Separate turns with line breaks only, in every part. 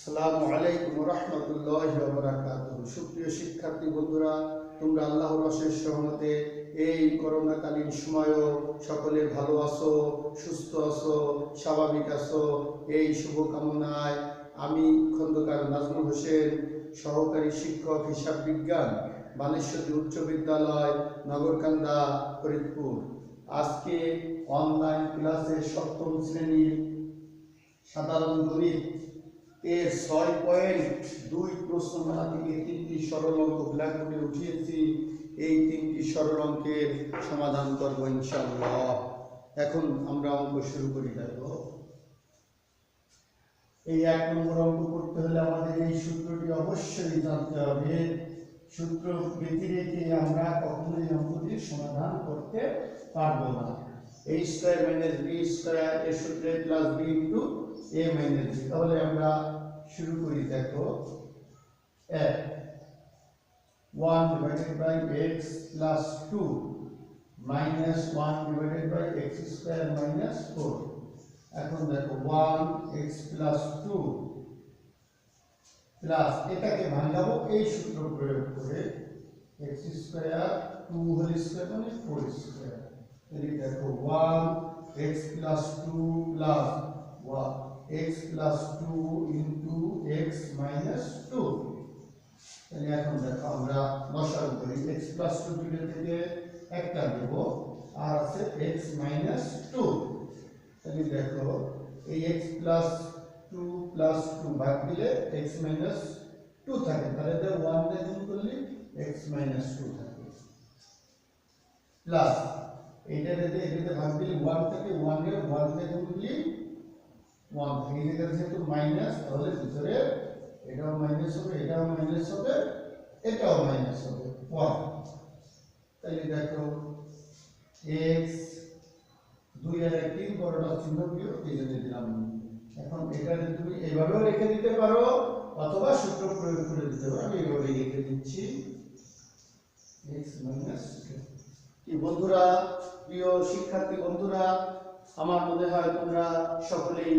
আসসালামু আলাইকুম ওয়া রাহমাতুল্লাহি ওয়া বারাকাতুহু। সুপ্রিয় শিক্ষার্থী বন্ধুরা, তোমরা আল্লাহর অশেষ রহমতে এই করোনাকালীন সময়ও সকলে ভালো আছো, সুস্থ আছো, স্বাভাবিক আছো, এই শুভকামনায় আমি খন্দকার নাজমুল হোসেন, সহকারী শিক্ষক হিসাব বিজ্ঞান, বানেশ্বরী উচ্চ বিদ্যালয়, নগরকান্দা, ফরিদপুর। আজকে অনলাইন ক্লাসে সপ্তম শ্রেণীর সাধারণ গণিত এর 6.2 প্রশ্নমালা থেকে 3টি সরল অঙ্ক ব্ল্যাকবোর্ডে উঠিয়েছি। এই 3টি সরল অঙ্কের সমাধান করব ইনশাআল্লাহ। এখন আমরা অঙ্ক শুরু করি। দেখো, এই 1 নম্বর অঙ্ক করতে হলে আমাদের এই সূত্রটি অবশ্যই জানতে হবে। সূত্র ব্যতি রেখে আমরা কখনোই অঙ্কটির সমাধান করতে পারবো না। a square minus b square এর সূত্রে plus b into a minus b। তাহলে আমরা শুরু করি। দেখো, 1 divided by x plus 2 minus 1 divided by x square minus 4। এখন দেখো 1x প্লাস 2 প্লাস এটাকে ভাঙাবো এই সূত্র প্রয়োগ করে, x স্কয়ার 2 হোল স্কয়ার মানে 4 স্কয়ার। তাহলে দেখো 1x plus 2 plus x plus 2 into x minus 2। তাহলে এখন দেখো আমরা লসাগু করি। x প্লাস 2 দুটো থেকে একটা দেব, আর আছে x মাইনাস 2। তাহলে দেখো এই x প্লাস 2 প্লাস 2 ভাগ দিলে x মাইনাস 2 থাকে, তাহলে 1 দিয়ে গুণ করলে x মাইনাস 2 থাকে, প্লাস এটাতে ভাগ দিলে 1 থেকে 1 এর 1 দিয়ে গুণ করলে 1 থাকে। এই জায়গায় যেহেতু মাইনাস, তাহলে ভিতরে এটাও মাইনাস হবে, এটাও মাইনাস হবে, এটাও মাইনাস হবে 1। তাহলে দেখো x 2 আর 3 বড়টা চিহ্ন দিও, এই জন্য দিলাম। এখন এটা তুমি এইভাবেও রেখে দিতে পারো অথবা সূত্র প্রয়োগ করে দিতে পারো। আমি এইভাবে রেখে দিচ্ছি x মাইনাস 2। কি বন্ধুরা, প্রিয় শিক্ষার্থী বন্ধুরা, আমার মনে হয় তোমরা সকলেই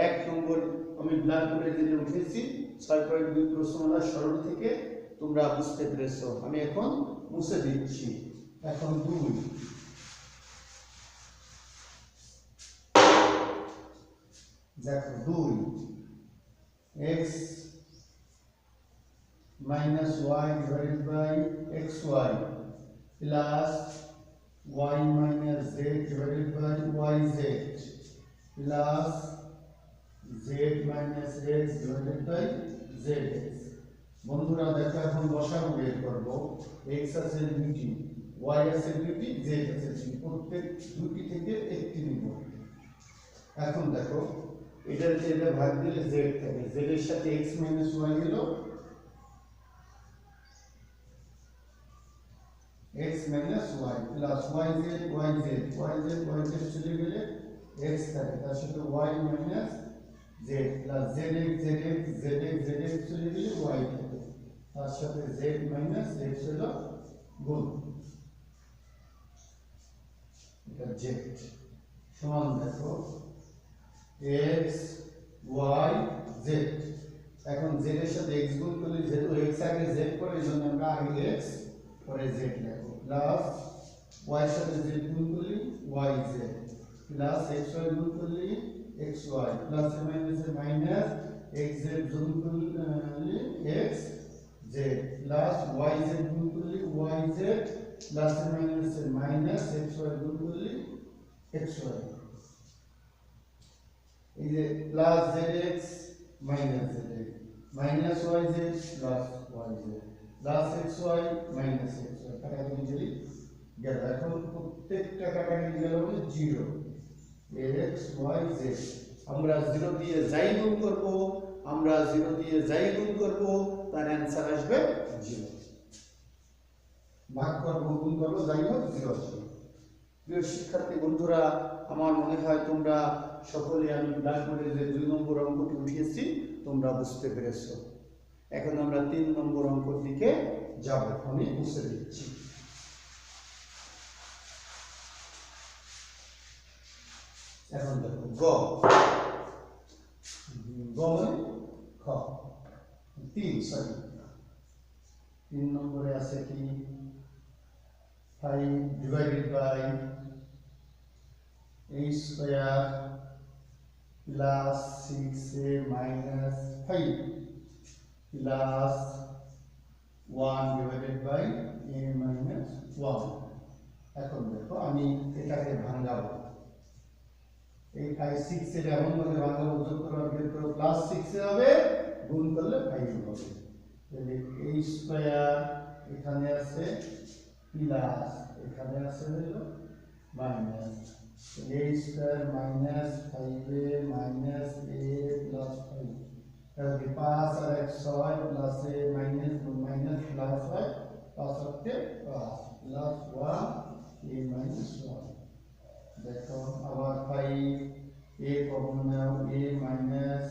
1 নম্বর আমি ব্ল্যাকবোর্ডে যেটা উঠেছি 6.2 প্রশ্নমালা সরল থেকে তোমরা বুঝতে পেরেছো। আমি এখন মুছে দিচ্ছি। এখন 2 দেখো 2x minus y divided by xy plus y minus z divided by yz plus z minus x divided by zx। বন্ধুরা দেখো, এখন লসাগু বের করব। x আছে 2টি, y আছে 2টি, z আছে 2টি, প্রত্যেক 2টি থেকে একটি নিব। এখন দেখো এটা ভাগ দিলে z থাকে, z এর সাথে x minus y হলো x minus y plus yz চলে গেলে x থাকে, তার সাথে y minus z plus zx চলে গেলে y থাকে, তার সাথে z minus x হলো গুণ এটা z সমান দেখো x y z। এখন z এর সাথে x গুণ করলে, যেহেতু x আগে z পরে, এজন্য আমরা আগে x পরে z লিখব, প্লাস y এর সাথে z গুণ করলে yz প্লাস xy গুণ করলে xy প্লাস মাইনাস xz গুণ করলে xz প্লাস yz গুণ করলে yz প্লাস মাইনাস xy গুণ করলে xy। এই যে plus zx minus zx minus yz plus yz plus xy minus xy কাটাকাটি চলে গেল। এখন প্রত্যেকটা কাটাকাটি গেল মানে 0। x y z আমরা 0 দিয়ে যাই গুণ করব, তার অ্যানসার আসবে 0। ভাগ করব, গুণ করব, যাই হোক 0 আসবে। প্রিয় শিক্ষার্থী বন্ধুরা, আমার মনে হয় তোমরা সকলে আমি ব্ল্যাকবোর্ডে যে 2 নম্বর অঙ্কটি উঠিয়েছি তোমরা বুঝতে পেরেছো। এখন আমরা 3 নম্বর অঙ্কের দিকে যাব। আমি মুছে দিচ্ছি। এখন দেখো গ মানে খ তিন সরি 3 নম্বরে আছে কি 5 divided by a square plus 6a minus 5 plus 1 divided by a minus 1। এখন দেখো আমি এটাকে ভাঙাবো, এই 5 6 এর এমন ভাবে ভাঙাবো যোগ করো বিয়োগ করো প্লাস 6 এ হবে, গুণ করলে 5 হবে। তাহলে a স্কয়ার এখানে আছে প্লাস এখানে আছে হলো minus, a square minus 5a minus a plus 5, তাহলে 5 আর 1 6 plus a minus minus plus হয় 5 আর 5 প্লাস 1 a মাইনাস 1। দেখো আবার 5 a common now a minus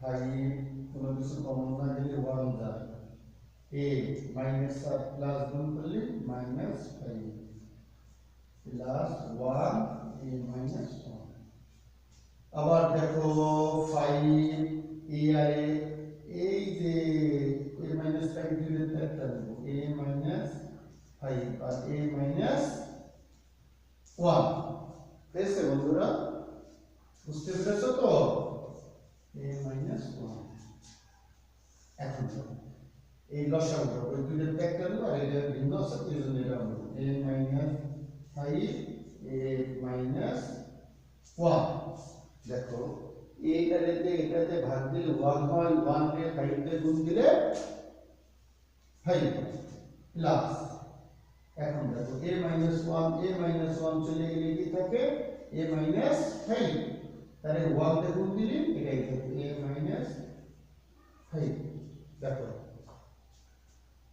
5 কোনো কিছু কমন না গেলে 1 যায়, a মাইনাস আর প্লাস গুণ করলে মাইনাস 5 প্লাস 1 a মাইনাস 1। আবার দেখো 5 a আর এই যে a মাইনাস 5 দিয়ে একটা দেব a মাইনাস 5 আর a মাইনাস 1। পেয়েছে বন্ধুরা, বুঝতে পেরেছো তো? a minus 1। এখন এই লসাগু ওই দুইটা ফ্যাক্টর আর এটা ভিন্ন আছে এই জন্য এটা হবে a মাইনাস 5 a মাইনাস 1। দেখো এটাতে ভাগ দিলে 1 হয়, 1 কে 5 তে গুণ দিলে 5 প্লাস এখন দেখো a মাইনাস 1 চলে গেলে কি থাকে a মাইনাস 5, তাহলে 1 তে গুণ দিলে এটাই থাকে a মাইনাস 5। দেখো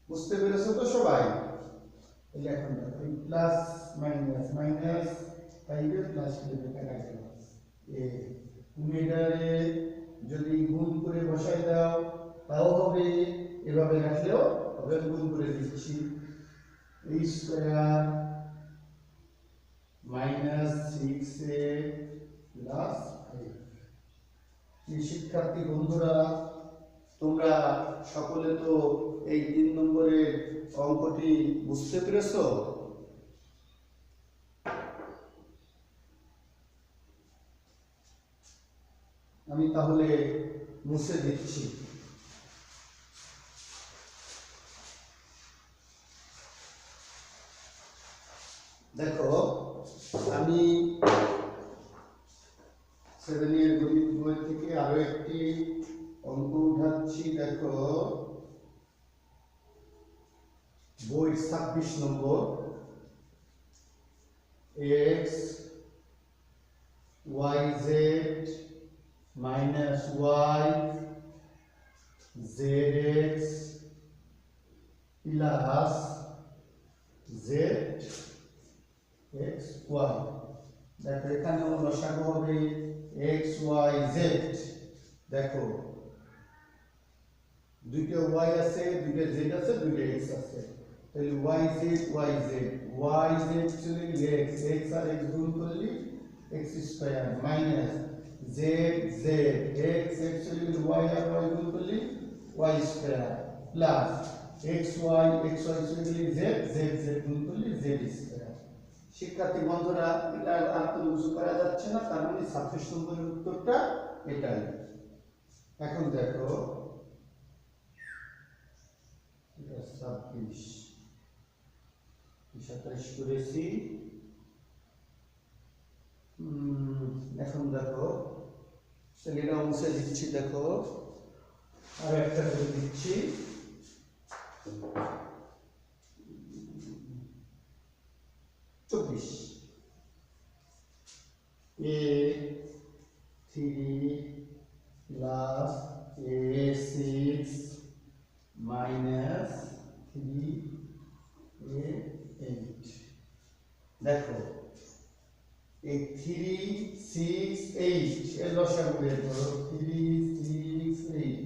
বুঝতে পেরেছো তো সবাই? এই এখন দেখো প্লাস মাইনাস মাইনাস 5 এর প্লাস করে কাটা গেল এ, তুমি এটারে যদি গুণ করে বসাই দাও তাও হবে, এভাবে রাখলেও হবে। গুণ করে দিচ্ছি a square minus 6a plus 5। এই শিক্ষার্থী বন্ধুরা তোমরা সকলে তো এই 3 নম্বরের অঙ্কটি বুঝতে পেরেছো? আমি তাহলে মুছে দিচ্ছি। দেখো আমি 7 এর গণিত বই থেকে আরো একটি অঙ্ক উঠাচ্ছি। দেখো বই 26 নম্বর, x yz minus y zx plus z x y। দেখো এখানে লসাগু হবে x y z। দেখো দুইটা y আছে, দুইটা z আছে, দুইটা x আছে, তাহলে yz চলে গেলে x আর x গুণ করলে x square minus z x চলে গেলে y আর y গুণ করলে y স্কয়ার প্লাস xy চলে গেলে z গুণ করলে z স্কয়ার। শিক্ষার্থী বন্ধুরা এটা আর কোনো কিছু করা যাচ্ছে না, তার মানে 26 নম্বরের উত্তরটা এটাই। এখন দেখো 26 27 করেছি। এখন দেখো সেটা মুছে দিচ্ছি। দেখো আর একটা করে দিচ্ছি। A3 plus A6 minus 3A8। দেখো এই 3 6 8 এর লসাগু বের করো। 3 6 8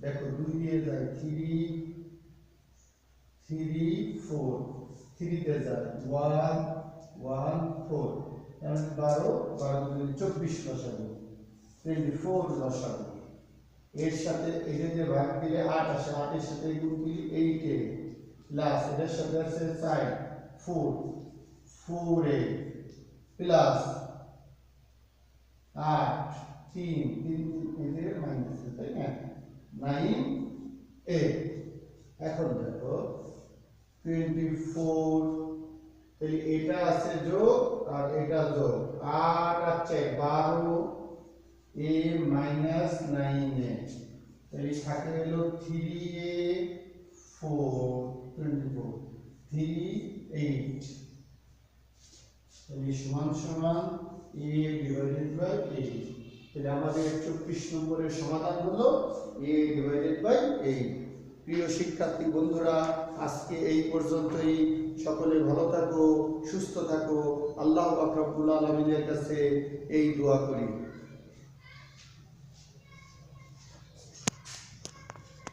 দেখো 2 দিয়ে যায় 3 4 3 তে যায় 1 1 4 এমন 12 12 24 লসাগু 24 লসাগু। এর সাথে এটা যে ভাগ দিলে 8 আসে, 8 এর সাথে গুণ দিলে 8 এ প্লাস এটার সাথে আছে 4 4 4 এ প্লাস 8 3 3 এর মাইনাস, তাই না? 9 এ। এখন দেখো 24, তাহলে এটা আছে যোগ আর এটা যোগ, 8 আর 4 12 এ মাইনাস 9 এ, তাহলে থাকে হলো 3a 4 24 3 8, তাহলে সমান সমান a ডিভাইডেড বাই 8। তাহলে আমাদের 24 নম্বরের সমাধান হলো a ডিভাইডেড বাই 8। প্রিয় শিক্ষার্থী বন্ধুরা, আজকে এই পর্যন্তই। সকলে ভালো থাকো, সুস্থ থাকো। আল্লাহ পাক রব্বুল আলামিনের কাছে এই দোয়া করি।